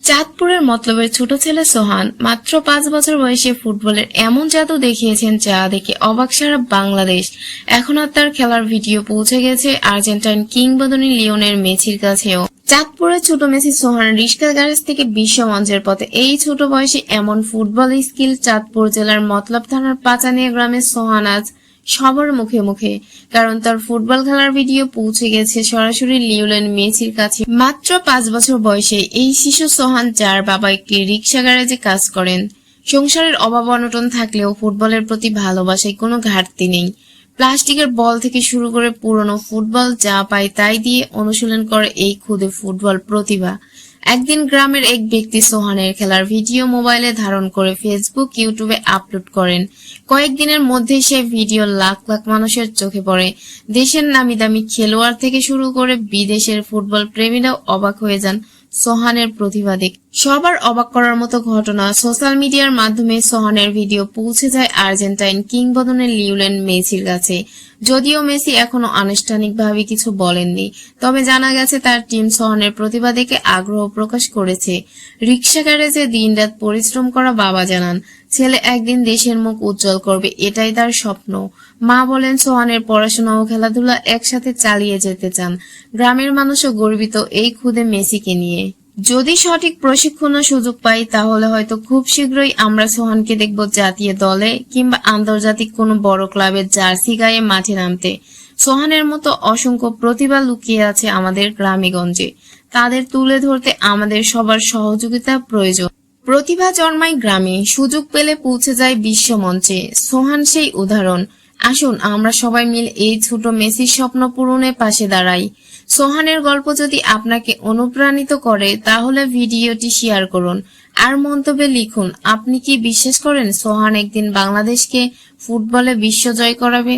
চাঁদপুরের মতলবের ছোট ছেলে সোহান মাত্র 5 বছর বয়সে ফুটবলের এমন জাদু দেখিয়েছেন যা দেখে অবাক সারা বাংলাদেশ। এখন আর তার খেলার ভিডিও পৌঁছে গেছে আর্জেন্টাইন কিংবদন্তি লিওনেল মেসির কাছেও। চাঁদপুরের ছোট মেসি সোহান রিস্কা গ্যারেজ থেকে বিশ্ব মঞ্চের পথে। এই ছোট বয়সে এমন ফুটবল স্কিল। চাঁদপুর জেলার মতলব থানার পাচানিয়া গ্রামের সোহান আজ সবার মুখে মুখে, কারণ তার ফুটবল খেলার ভিডিও পৌঁছে গেছে সরাসরি লিওনেল মেসির কাছে। মাত্র 5 বছর বয়সে এই শিশু সোহান, যার বাবা একটি রিক্সা গ্যারেজে কাজ করেন। সংসারের অভাব অনটন থাকলেও ফুটবলের প্রতি ভালোবাসায় কোনো ঘাটতি নেই। প্লাস্টিকের বল থেকে শুরু করে পুরনো ফুটবল যা পায় তাই দিয়ে অনুশীলন করে এই ক্ষুদে ফুটবল প্রতিভা। একদিন গ্রামের এক ব্যক্তি সোহানের খেলার ভিডিও মোবাইলে ধারণ করে ফেসবুক, ইউটিউবে আপলোড করেন। কয়েকদিনের মধ্যেই সেই ভিডিও লাখ লাখ মানুষের চোখে পড়ে। দেশের নামি দামি খেলোয়াড় থেকে শুরু করে বিদেশের ফুটবল প্রেমীরাও অবাক হয়ে যান সোহানের প্রতিভা দেখে। সবার অবাক করার মতো ঘটনা, সোশ্যাল মিডিয়ার মাধ্যমে সোহানের ভিডিও পৌঁছে যায় আর্জেন্টাইন কিংবদন্তি লিওনেল মেসির কাছে। যদিও মেসি এখনো আনুষ্ঠানিকভাবে কিছু বলেননি, তবে জানা গেছে তার টিম সোহানের প্রতিভা দেখে আগ্রহ প্রকাশ করেছে। রিক্সা গ্যারেজে দিনরাত পরিশ্রম করা বাবা জানান, ছেলে একদিন দেশের মুখ উজ্জ্বল করবে, এটাই তার স্বপ্ন। মা বলেন সোহানের পড়াশোনা ও খেলাধুলা একসাথে চালিয়ে যেতে চান। গ্রামের মানুষও গর্বিত এই ক্ষুদে মেসিকে নিয়ে। যদি সঠিক প্রশিক্ষণ ও সুযোগ পাই তাহলে হয়তো খুব শীঘ্রই আমরা সোহানকে দেখব জাতীয় দলে কিংবা আন্তর্জাতিক কোনো বড় ক্লাবের জার্সি গায়ে মাঠে নামতে। সোহানের মতো অসংখ্য প্রতিভা লুকিয়ে আছে আমাদের গ্রামেগঞ্জে। তাদের তুলে ধরতে আমাদের সবার সহযোগিতা প্রয়োজন। প্রতিভা জন্মায় গ্রামে, সুযোগ পেলে পৌঁছে যায় বিশ্ব মঞ্চে। সোহান সেই উদাহরণ। আসুন আমরা সবাই মিলে এই ছোট মেসির স্বপ্ন পূরণের পাশে দাঁড়াই। সোহানের গল্প যদি আপনাকে অনুপ্রাণিত করে তাহলে ভিডিওটি শেয়ার করুন আর মন্তব্যে লিখুন, আপনি কি বিশ্বাস করেন সোহান একদিন বাংলাদেশকে ফুটবলে বিশ্ব জয় করাবে?